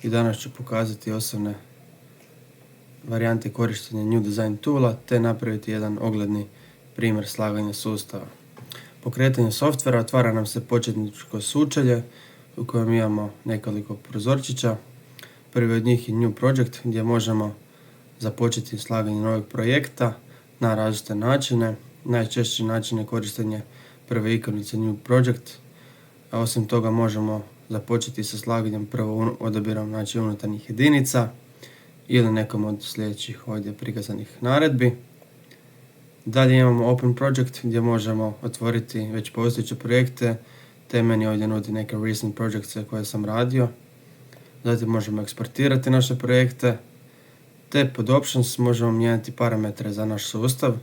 i danas ću pokazati osnovne varijante korištenja New Design Toola te napraviti jedan ogledni primjer slaganja sustava. Pokretanje softvera otvara nam se početničko sučelje u kojem imamo nekoliko prozorčića. Prvi od njih je New Project gdje možemo započeti slaganje novog projekta na različite načine. Najčešći način je korištenje prve ikonice New Project, a osim toga možemo započeti sa slaganjem prvo odabirom unutarnjih jedinica ili nekom od sljedećih ovdje prikazanih naredbi. Dalje imamo Open Project gdje možemo otvoriti već postojeće projekte, te meni ovdje nudi neke recent projects koje sam radio. Zatim možemo eksportirati naše projekte, te pod Options možemo mijenjati parametre za naš sustav.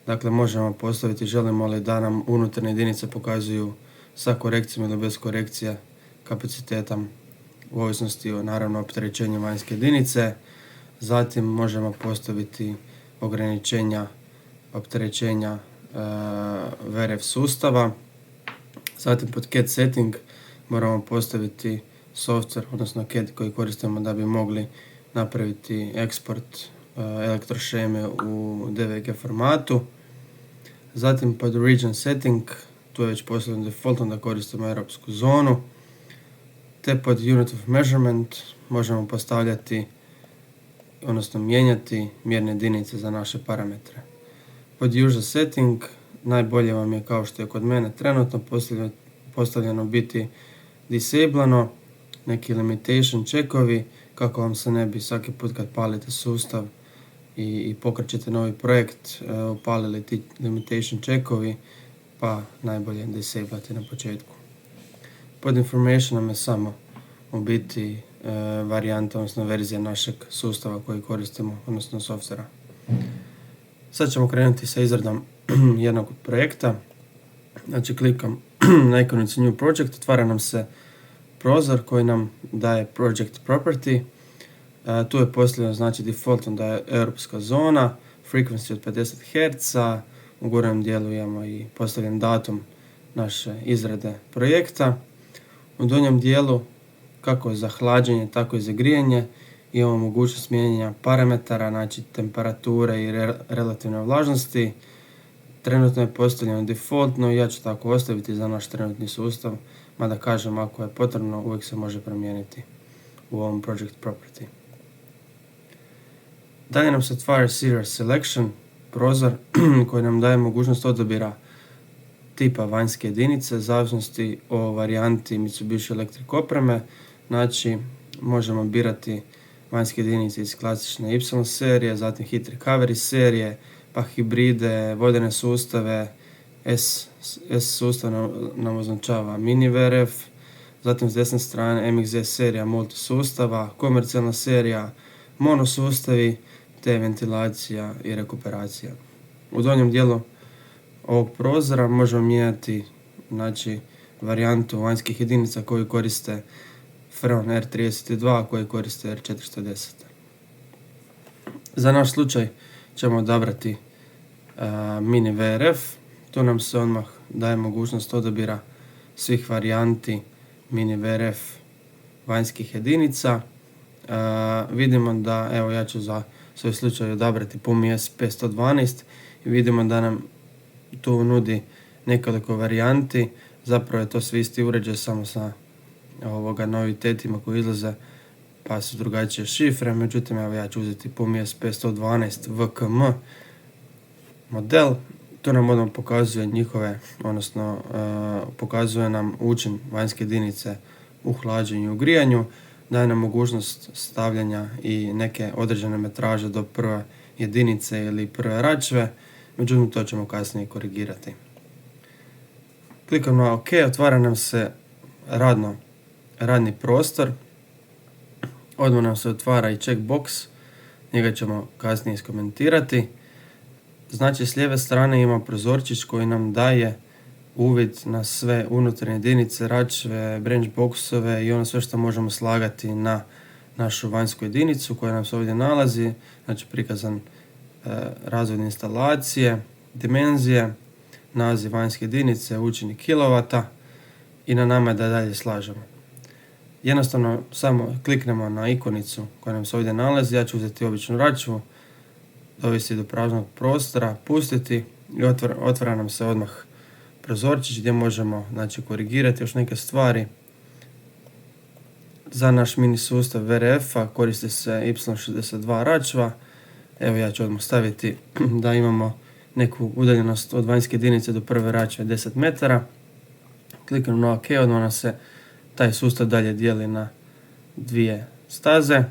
Dakle, možemo postaviti želimo li da nam unutarnje jedinice pokazuju sa korekcijom ili bez korekcije kapaciteta u ovisnosti o naravno opterećenju vanjske jedinice. Zatim možemo postaviti ograničenja opterećenja VRF sustava. Zatim pod CAD setting moramo postaviti software, odnosno CAD koji koristimo da bi mogli napraviti eksport elektrošeme u DVG formatu. Zatim pod region setting, tu je već postavljeno defaultno da koristimo europsku zonu. Te pod unit of measurement možemo postavljati, odnosno mijenjati mjerne jedinice za naše parametre. Pod user setting najbolje vam je, kao što je kod mene trenutno postavljeno, biti disablano, neki limitation checkovi kako vam se ne bi svaki put kad palite sustav i pokrećete novi projekt upalili ti limitation checkovi, pa najbolje disablati na početku. Pod information nam je samo u biti varijanta, odnosno verzija našeg sustava koji koristimo, odnosno softvera. Sad ćemo krenuti sa izradom jednog projekta. Znači klikam na ikonicu New Project, otvara nam se prozor koji nam daje Project Property. Tu je postavljeno znači defaultno da je europska zona, frequency od 50 Hz, u gornjem dijelu imamo i postavljen datum naše izrade projekta. U donjem dijelu, kako za hlađenje, tako i za grijanje, imamo mogućnost mijenjanja parametara, znači temperature i relativne vlažnosti. Trenutno je postavljeno defaultno i ja ću tako ostaviti za naš trenutni sustav, mada kažem ako je potrebno uvijek se može promijeniti u ovom Project Property. Dalje nam se otvara Serial Selection, prozor koji nam daje mogućnost odabira tipa vanjske jedinice, zavisnosti o varijanti Mitsubishi Electric opreme. Znači, možemo birati vanjske jedinice iz klasične Y serije, zatim Heat Recovery serije, pa hibride, vodene sustave, S sustav nam označava mini VRF, zatim s desne strane MXZ serija multi sustava, komercijalna serija, mono sustavi, te ventilacija i rekuperacija. U donjem dijelu ovog prozora možemo mijenjati znači, varijantu vanjskih jedinica koji koriste Freon R32, koji koriste R410. Za naš slučaj ćemo odabrati mini VRF. Tu nam se odmah daje mogućnost odabira svih varijanti mini VRF vanjskih jedinica. Vidimo da, evo ja ću za svoj slučaj odabrati PUMI SP112 i vidimo da nam tu nudi nekoliko varijanti. Zapravo je to svi isti uređaj, samo sa novitetima koji izlaze pa su drugačije šifre. Međutim, evo ja ću uzeti PUMI SP112 VKM model. To nam odmah pokazuje njihove, odnosno pokazuje nam učin vanjske jedinice u hlađenju i u grijanju, daje nam mogućnost stavljanja i neke određene metraže do prve jedinice ili prve račve, međutim to ćemo kasnije korigirati. Klikam na OK, otvara nam se radni prostor, odmah nam se otvara i checkbox, njega ćemo kasnije iskomentirati. Znači s lijeve strane ima prozorčić koji nam daje uvid na sve unutarnje jedinice, račve, branch boxove i ono sve što možemo slagati na našu vanjsku jedinicu koja nam se ovdje nalazi. Znači prikazan razvod instalacije, dimenzije, naziv vanjske jedinice, učini kilovata i na nama je da dalje slažemo. Jednostavno samo kliknemo na ikonicu koja nam se ovdje nalazi, ja ću uzeti običnu račvu, dovesti do praznog prostora, pustiti i otvara nam se odmah prozorčić gdje možemo korigirati još neke stvari. Za naš mini sustav VRF-a koristi se Y62 račva. Evo ja ću odmah staviti da imamo neku udaljenost od vanjske jedinice do prve račve 10 metara. Kliknem na OK, odmah nam se taj sustav dalje dijeli na dvije staze.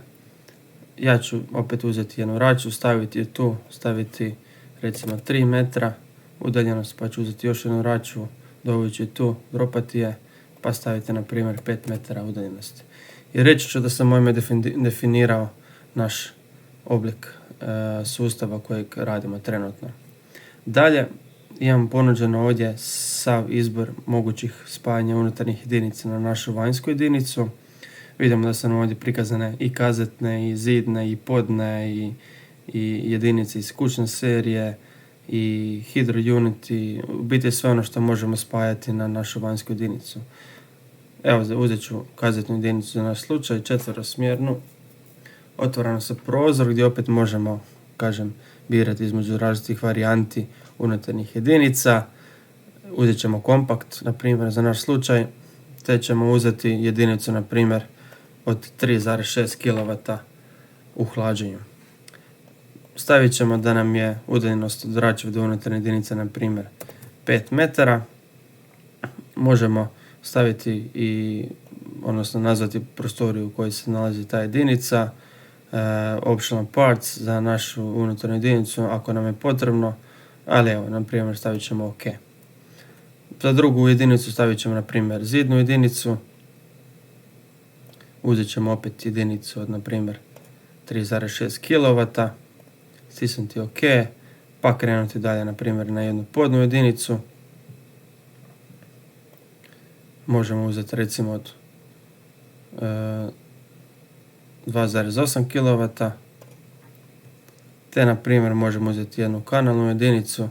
Ja ću opet uzeti jednu račvu, staviti je tu, staviti recimo 3 metra udaljenost, pa ću uzeti još jednu račvu, dovući tu, dropati je, pa staviti na primjer 5 metara udaljenosti. I reći ću da sam ovime definirao naš oblik sustava kojeg radimo trenutno. Dalje imam ponuđeno ovdje sav izbor mogućih spajanja unutarnjih jedinica na našu vanjsku jedinicu. Vidimo da su nam ovdje prikazane i kazetne, i zidne, i podne, i jedinice iz kućne serije, i hydro unit, i u biti sve ono što možemo spajati na našu vanjsku jedinicu. Evo, uzet ću kazetnu jedinicu za naš slučaj, četverosmjernu. Otvara nam se prozor gdje opet možemo, birati između različitih varijanti unutarnjih jedinica. Uzet ćemo kompakt, na primjer, za naš slučaj, te ćemo uzeti jedinicu, na primjer, od 3,6 kW u hlađenju. Stavit ćemo da nam je udaljenost od račve do unutarnje jedinice, na primjer, 5 metara. Možemo staviti odnosno nazvati prostoriju u kojoj se nalazi ta jedinica, optional parts za našu unutarnju jedinicu ako nam je potrebno, ali evo, na primjer, stavit ćemo OK. Za drugu jedinicu stavit ćemo, na primjer, zidnu jedinicu. Uzet ćemo opet jedinicu od, na primjer, 3,6 kW. Stisnuti OK, pa krenuti dalje, na primjer, na jednu podnu jedinicu. Možemo uzeti recimo od 2,8 kW. Te, na primjer, možemo uzeti jednu kanalnu jedinicu.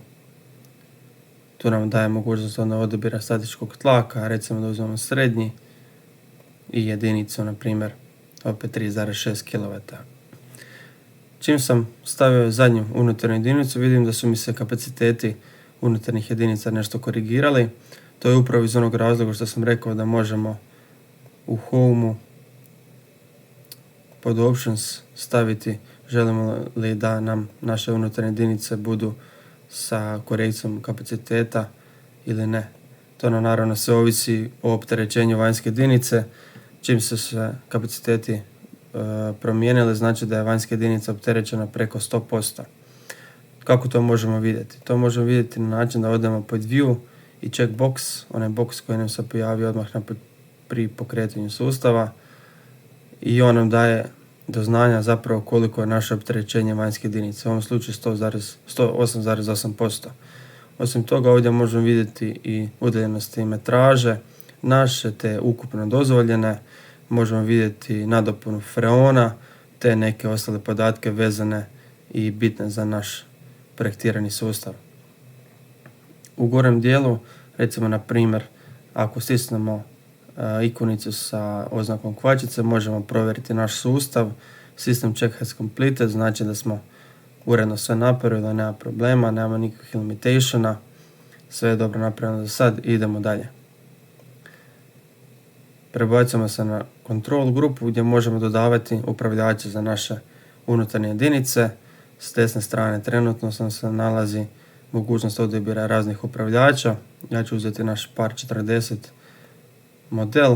Tu nam daje mogućnost odabira statičkog tlaka, recimo da uzmemo srednji, i jedinicu, na primjer, opet 3,6 kW. Čim sam stavio zadnju unutarnju jedinicu, vidim da su mi se kapaciteti unutarnjih jedinica nešto korigirali. To je upravo iz onog razloga što sam rekao da možemo u Home-u pod Options staviti želimo li da nam naše unutarnje jedinice budu sa korekcijom kapaciteta ili ne. To naravno se ovisi o opterećenju vanjske jedinice. Čim se kapaciteti promijenili, znači da je vanjska jedinica opterećena preko 100%. Kako to možemo vidjeti? To možemo vidjeti na način da odemo pod View i checkbox, onaj box koji nam se pojavi odmah pri pokretanju sustava, i on nam daje do znanja zapravo koliko je naše opterećenje vanjske jedinice, u ovom slučaju 108,8%. Osim toga, ovdje možemo vidjeti i udaljenosti i metraže naše, te ukupno dozvoljene. Možemo vidjeti nadopunu freona, te neke ostale podatke vezane i bitne za naš projektirani sustav. U gornjem dijelu, recimo, na primjer, ako stisnemo ikonicu sa oznakom kvačice, možemo provjeriti naš sustav. System check has completed, znači da smo uredno sve napravili, da nema problema, nema nikakvih limitationa, sve je dobro napravljeno za sad i idemo dalje. Prebacujemo se na control grupu gdje možemo dodavati upravljače za naše unutarnje jedinice. S desne strane trenutno se nalazi mogućnost odabira raznih upravljača. Ja ću uzeti naš par 40 model,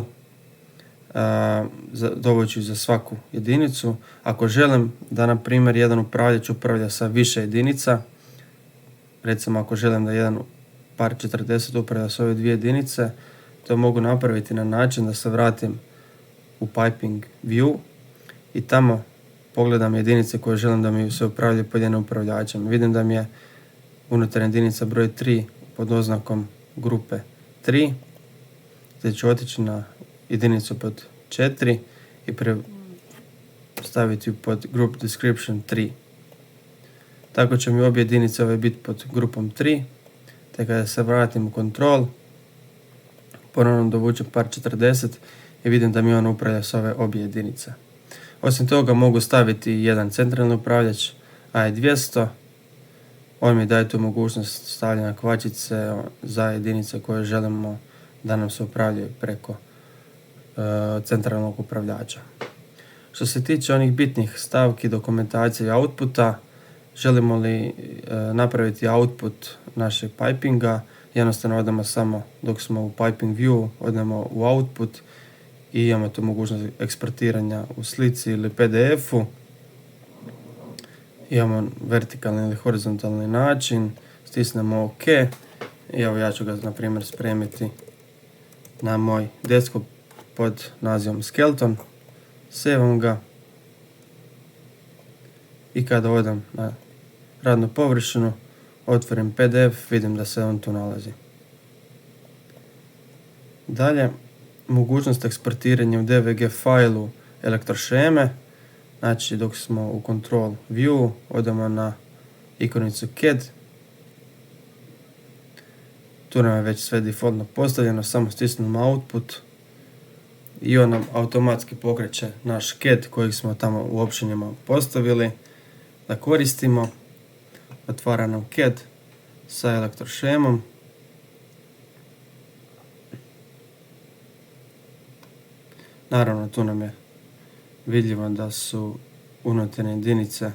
dovođu za svaku jedinicu. Ako želim da, na primjer, jedan upravljač upravlja sa više jedinica, recimo ako želim da jedan par 40 upravlja sa ove dvije jedinice, to mogu napraviti na način da se vratim u Piping View i tamo pogledam jedinice koje želim da mi se upravljaju pod jednim upravljačem. Vidim da mi je unutarnja jedinica broj 3 pod oznakom grupe 3. Zdaj ću otići na jedinicu pod 4 i staviti ju pod Group Description 3. Tako će mi obje jedinice biti pod grupom 3. Te kada se vratim u Control, ponovno dovučem par 40 i vidim da mi on upravlja s ove obje jedinice. Osim toga mogu staviti jedan centralni upravljač AE200. On mi daje tu mogućnost stavljanja kvačice za jedinice koje želimo da nam se upravljaju preko centralnog upravljača. Što se tiče onih bitnih stavki, dokumentacije i outputa, želimo li napraviti output našeg pipinga, jednostavno odemo samo dok smo u piping view, odemo u output i imamo tu mogućnost eksportiranja u slici ili PDF-u. Imamo vertikalni ili horizontalni način, stisnemo OK i evo ja ću ga na primjer spremiti na moj desktop pod nazivom Skeleton. Saveam ga i kada odem na radnu površinu, otvorim PDF, vidim da se on tu nalazi. Dalje, mogućnost eksportiranja u DVG failu elektrošeme. Znači dok smo u Control View, odemo na ikonicu CAD. Tu nam je već sve defaultno postavljeno, samo stisnemo Output i on nam automatski pokreće naš CAD kojeg smo tamo u optionima postavili da koristimo. Otvara nam CAD sa elektrošemom. Naravno tu nam je vidljivo da su unutarnje jedinice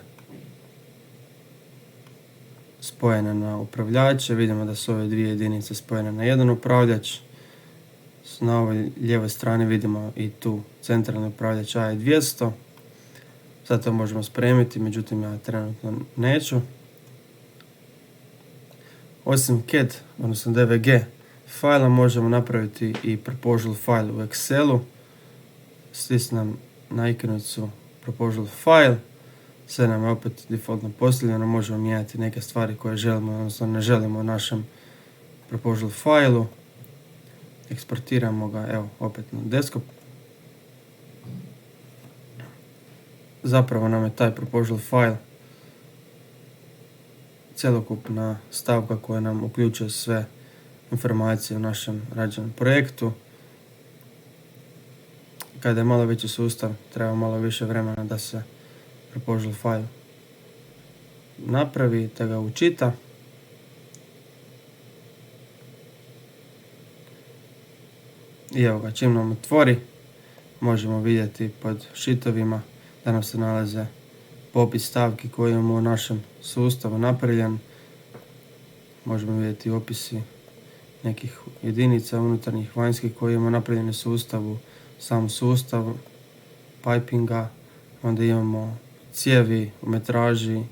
spojene na upravljače. Vidimo da su ove dvije jedinice spojene na jedan upravljač. Na ovoj lijevoj strani vidimo i tu centralni upravljač AE200. Sad to možemo spremiti, međutim ja trenutno neću. Osim CAD, odnosno DVG fajla, možemo napraviti i proposal file u Excelu. Stisnem na ikonicu proposal file, sve nam je opet defaultno postavljeno, možemo mijenjati neke stvari koje želimo, odnosno ne želimo u našem proposal failu. Eksportiramo ga, evo, opet na desktop. Zapravo nam je taj proposal file cjelokupna stavka koja nam uključuje sve informacije u našem rađenom projektu. Kada je malo veći sustav, treba malo više vremena da se proposal file napravi, da ga učita. I evo ga, čim nam otvori, možemo vidjeti pod sheetovima da nam se nalaze popis stavki koje imamo u našem sustavu napravljen. Možemo vidjeti opisi nekih jedinica unutarnjih, vanjskih koje imamo napravljene u sustavu, sam sustav pipinga, onda imamo cijevi u metraži,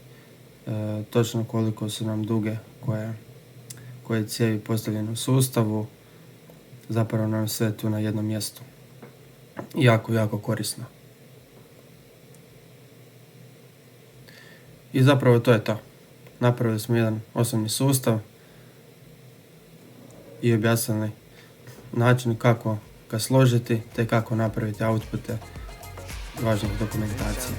točno koliko su nam duge koje cijevi postavljene u sustavu. Zapravo nam je sve tu na jednom mjestu. Jako korisno. I zapravo to je to. Napravili smo jedan osnovni sustav i objasnili način kako ga složiti te kako napraviti outpute važnih dokumentacija.